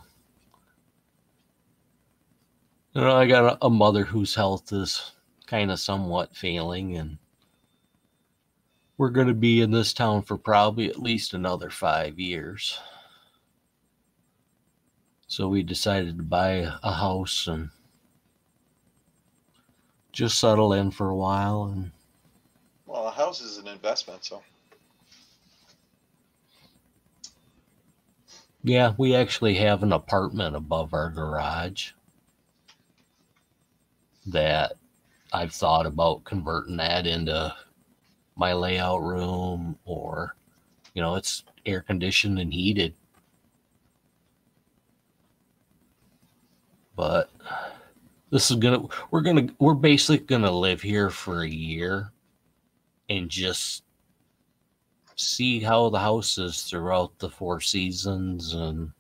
You know, I got a mother whose health is kind of somewhat failing, and we're going to be in this town for probably at least another 5 years. So we decided to buy a house and just settle in for a while. And well, a house is an investment, so. Yeah, we actually have an apartment above our garage that I've thought about converting that into my layout room, or, you know, it's air conditioned and heated. But this is we're basically gonna live here for a year and just see how the house is throughout the 4 seasons, and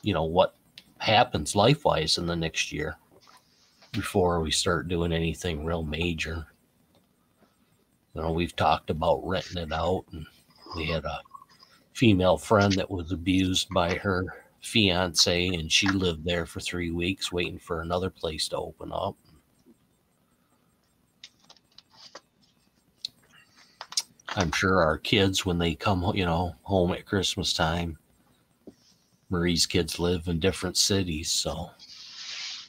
you know, what happens life-wise in the next year before we start doing anything real major. You know, we've talked about renting it out, and we had a female friend that was abused by her fiance, and she lived there for 3 weeks waiting for another place to open up. I'm sure our kids, when they come, you know, home at Christmas time, Marie's kids live in different cities, so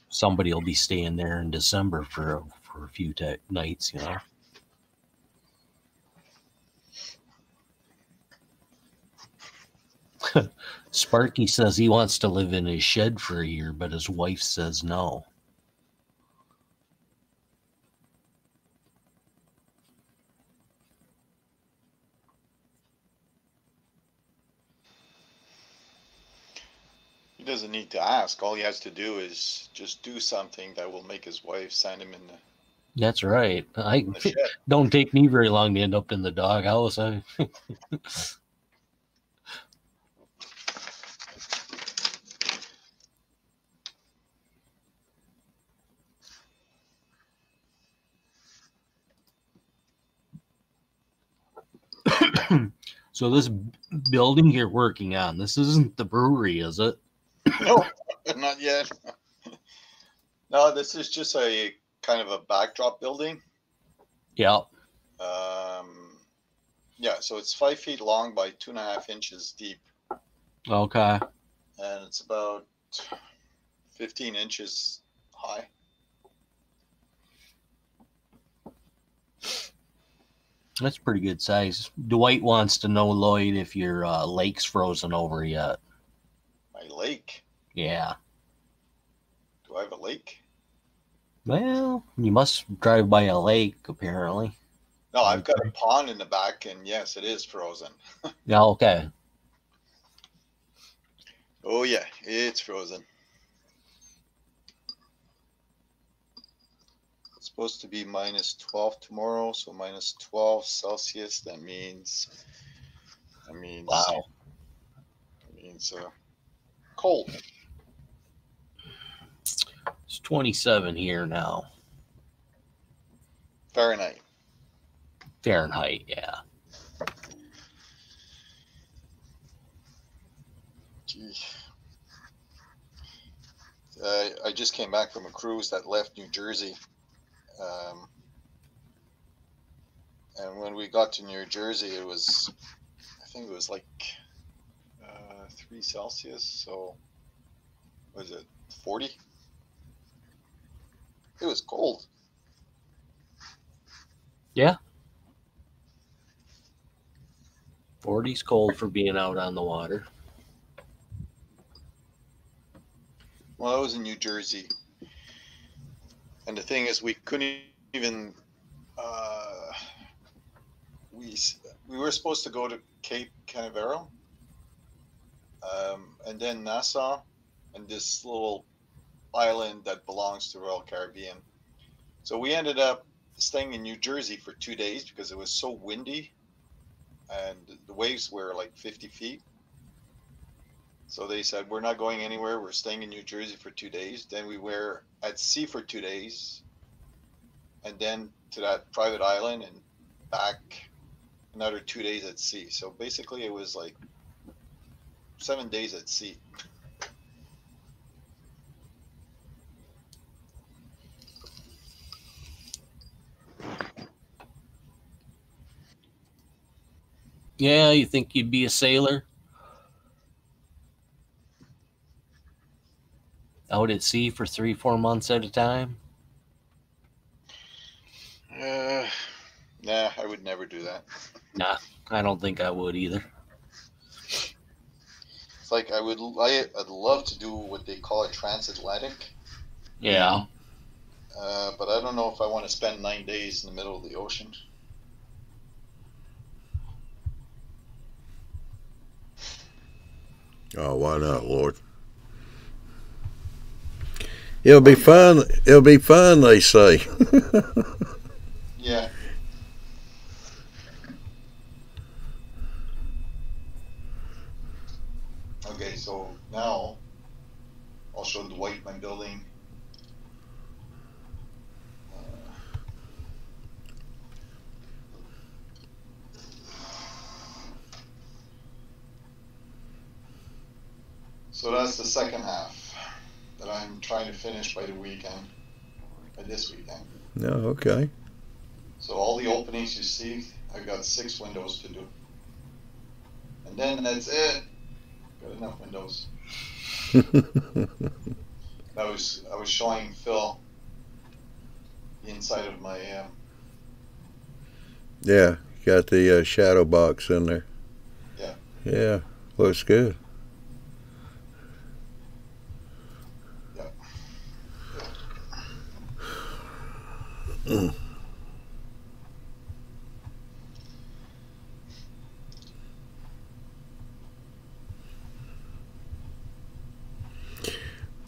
somebody will be staying there in December for a few nights, you know. Sparky says he wants to live in his shed for a year, but his wife says no. He doesn't need to ask. All he has to do is just do something that will make his wife send him in the. That's right. In the shed. Don't take me very long to end up in the doghouse. So this building you're working on, this isn't the brewery, is it? No, not yet. No, this is just a kind of a backdrop building. Yeah. Yeah, so it's 5 feet long by 2.5 inches deep, Okay. and it's about 15 inches high. That's pretty good size. Dwight wants to know, Lloyd, if your lake's frozen over yet. My lake? Yeah. Do I have a lake? Well, you must drive by a lake, apparently. No, I've got a pond in the back, and yes, it is frozen. Yeah, okay. Oh yeah, it's frozen. It's supposed to be minus 12 tomorrow, so minus 12 Celsius. That means Wow. Cold. It's 27 here now. Fahrenheit. Fahrenheit, yeah. Gee. I just came back from a cruise that left New Jersey. And when we got to New Jersey, I think it was like 3 Celsius. So, was it 40? It was cold. Yeah. 40's cold for being out on the water. Well, I was in New Jersey. And the thing is, we couldn't even... we were supposed to go to Cape Canaveral, and then Nassau, and this little island that belongs to Royal Caribbean. So we ended up staying in New Jersey for 2 days because it was so windy, and the waves were like 50 feet. So they said, we're not going anywhere. We're staying in New Jersey for 2 days. Then we were at sea for 2 days, and then to that private island and back another 2 days at sea. So basically it was like 7 days at sea. Yeah, you think you'd be a sailor? Out at sea for 3-4 months at a time? Nah, I would never do that. Nah, I don't think I would either. It's like I'd love to do what they call a transatlantic. Yeah. But I don't know if I want to spend 9 days in the middle of the ocean. Oh, why not, Lord? It'll be fun. It'll be fun, they say. Yeah. Okay, so now I'll show Dwight my building. So that's the second half that I'm trying to finish by the weekend, by this weekend. No, okay. So all the openings you see, I've got 6 windows to do. And then that's it. Got enough windows. I was showing Phil the inside of my Yeah, got the shadow box in there. Yeah. Yeah, looks good. Yeah.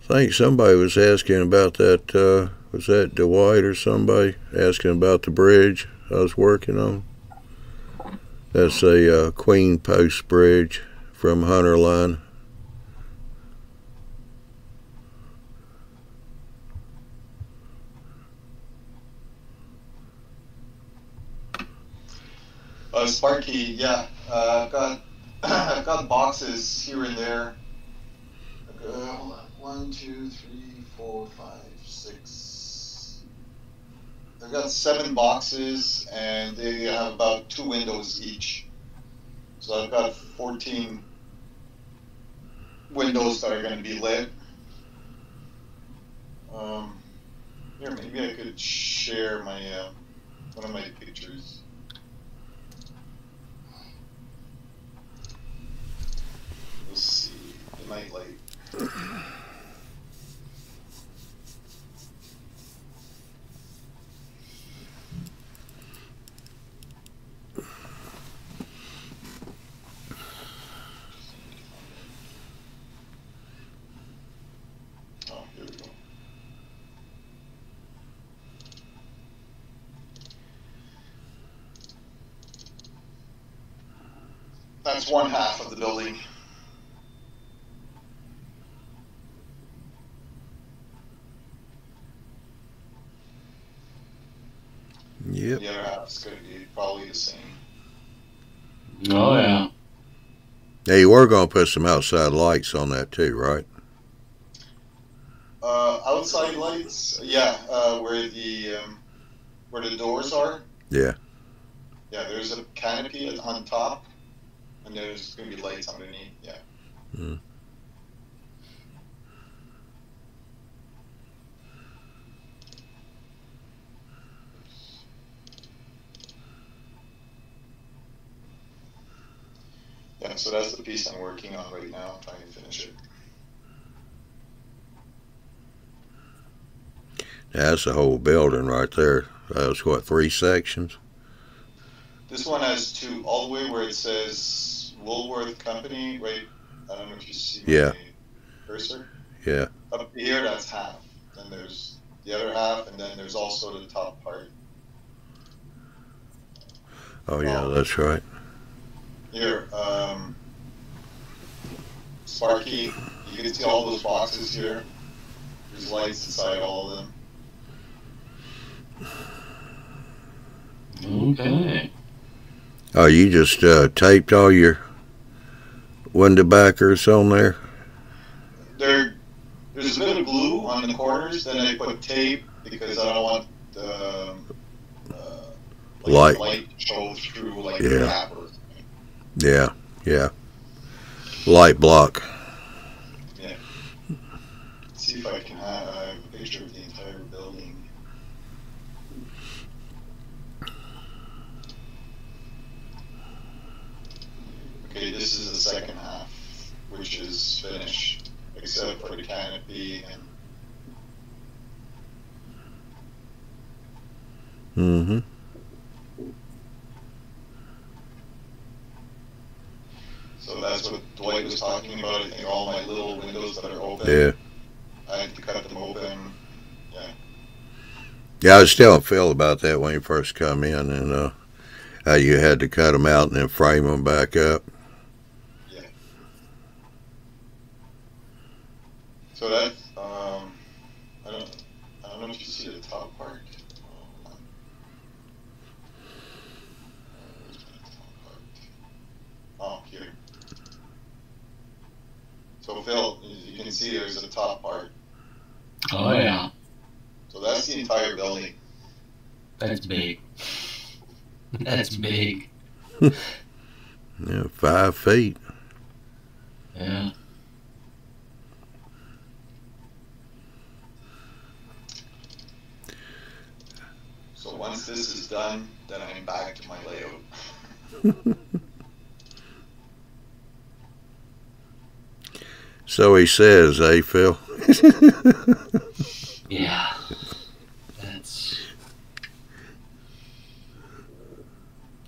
I think somebody was asking about that. Was that Dwight or somebody asking about the bridge I was working on? That's a Queen Post bridge from Hunter Line. Sparky, yeah. I've got I've got boxes here and there. Hold on. 1, 2, 3, 4, 5, 6. I've got 7 boxes, and they have about 2 windows each. So I've got 14 windows that are going to be lit. Here, maybe I could share my one of my pictures. We'll see the night light. Oh, here we go. That's one half of the building. Yep. The other half is going to be probably the same. Oh yeah. Now you were going to put some outside lights on that too, right? Outside lights, yeah, where the doors are. Yeah. Yeah, there's a canopy on top, and there's going to be lights underneath. Yeah. Mm. Yeah, so that's the piece I'm working on right now, trying to finish it. That's the whole building right there. That's what, 3 sections? This one has 2, all the way where it says Woolworth Company, right? I don't know if you see my cursor. Yeah. Up here, that's half. Then there's the other half, and then there's also the top part. Oh yeah, that's right. Here, Sparky, you can see all those boxes here. There's lights inside all of them. Okay. Oh, you just taped all your window backers on there? There's a bit of glue on the corners, then I put tape because I don't want light to show through like Yeah. the wrap or something. Yeah. Light block. Yeah. Let's see if I can have a picture of the entire building. Okay, this is the second half, which is finished, except for the canopy and. Mm-hmm. So that's what Dwight was talking about. I think all my little windows that are open. Yeah. I had to cut them open. Yeah. Yeah, I was telling Phil about that when you first come in, and how you had to cut them out and then frame them back up. Yeah. So that's I don't know if you see the top part. Oh, here. So Phil, you can see there's a top part. Oh yeah. So that's the entire building. That's big. That's big. Yeah, 5 feet. Yeah. So once this is done, then I'm back to my layout. So he says, Phil? Yeah. That's.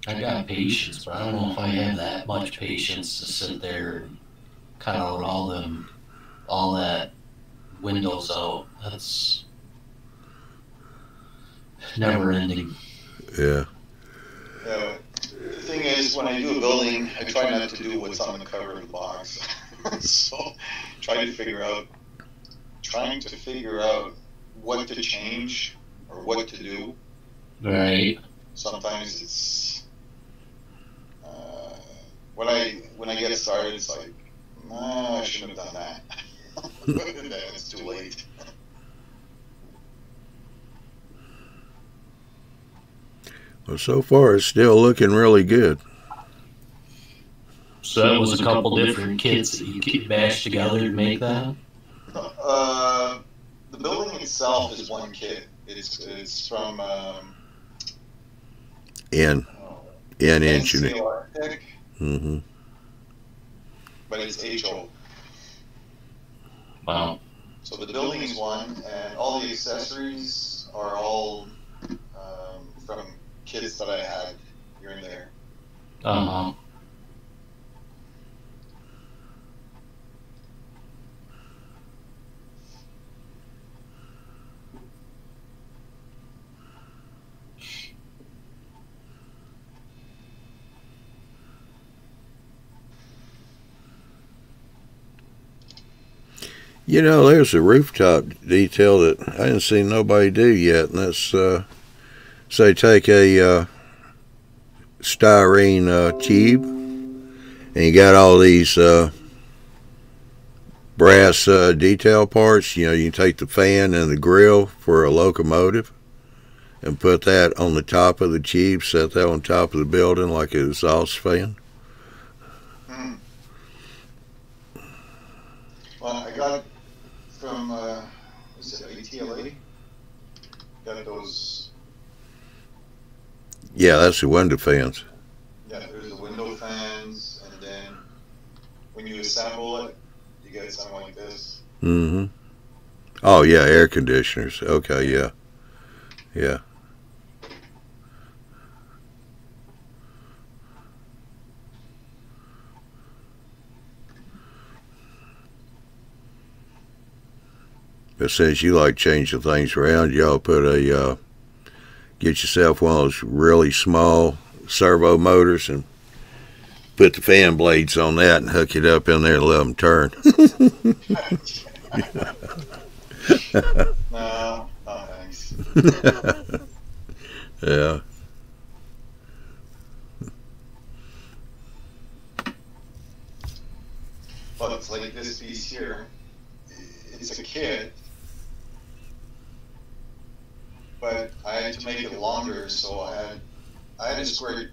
I got patience, but I don't know if I have that much patience to sit there and cut out all that windows out. That's never ending. Yeah. The thing is, when I do a building, I try not to do what's on the cover of the box. So, trying to figure out what to change or what to do. Right. Sometimes when I get started, it's like, nah, I shouldn't have done that. And then it's too late. Well, so far it's still looking really good. So that was a couple different kits that you bashed together to make that? The building itself is one kit. It's from N engineering. Mm-hmm. But it's HO. Wow. So the building is one, and all the accessories are all from kits that I had here and there. Uh-huh. You know, there's a rooftop detail that I didn't see nobody do yet, and that's say take a styrene tube, and you got all these brass detail parts. You know, you can take the fan and the grill for a locomotive and put that on the top of the tube, set that on top of the building like an exhaust fan. Well, I got from is it ATLA? Got those. Yeah, that's the window fans. Yeah, there's the window fans, and then when you assemble it, you get something like this. Mm-hmm. Oh yeah, air conditioners. Okay, yeah, yeah. But since you like changing things around, y'all put a get yourself one of those really small servo motors and put the fan blades on that and hook it up in there and let them turn. No, thanks. Yeah. Well, it's like this piece here. It's a kit, but I had to make it longer, so I had a square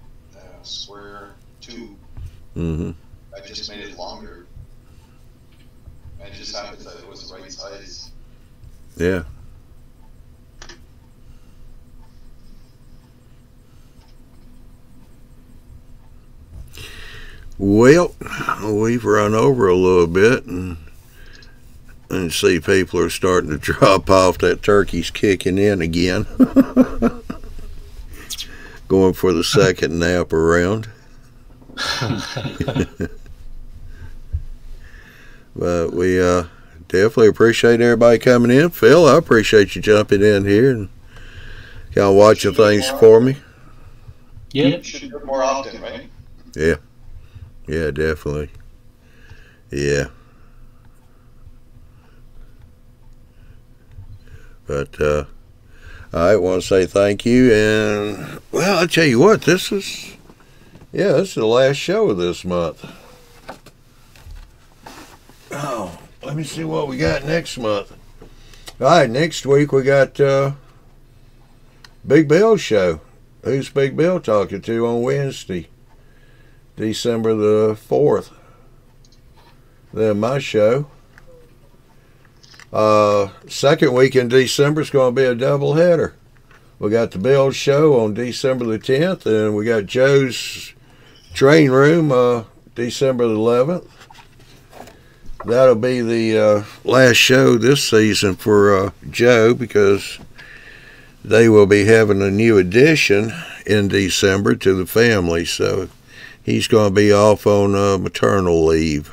tube. Mm-hmm. I just made it longer, and it just happens that it was the right size. Yeah. Well, we've run over a little bit, and see people are starting to drop off. That turkey's kicking in again. Going for the second nap around. But we definitely appreciate everybody coming in. Phil, I appreciate you jumping in here and kind of watching things for me. Yep. You should do it more often, right? Yeah. Yeah, definitely. Yeah. But I want to say thank you, and well, I'll tell you what, this is the last show of this month. Oh, let me see what we got next month. All right, next week we got Big Bill show. Who's Big Bill talking to on Wednesday, December the 4th? Then my show. Second week in December is going to be a double header. We got the Bill show on December the 10th, and we got Joe's train room December the 11th. That'll be the last show this season for Joe, because they will be having a new addition in December to the family, so he's going to be off on maternal leave.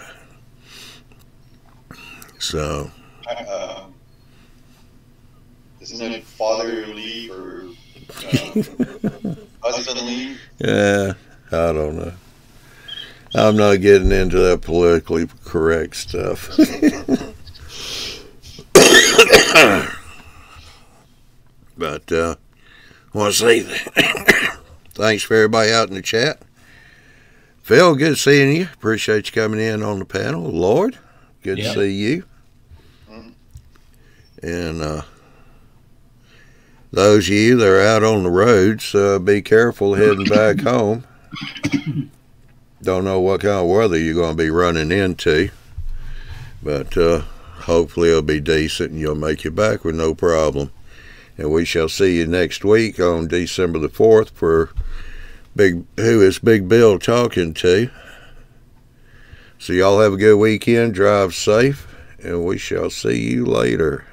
So isn't it father leave or husband leave? Yeah, I don't know. I'm not getting into that politically correct stuff. But I want to say thanks for everybody out in the chat. Phil, good seeing you. Appreciate you coming in on the panel. Lloyd, good to see you. And those of you that are out on the roads, be careful heading back home. Don't know what kind of weather you're going to be running into, but hopefully it'll be decent and you'll make it back with no problem. And we shall see you next week on December the 4th for who is Big Bill talking to. So y'all have a good weekend, drive safe, and we shall see you later.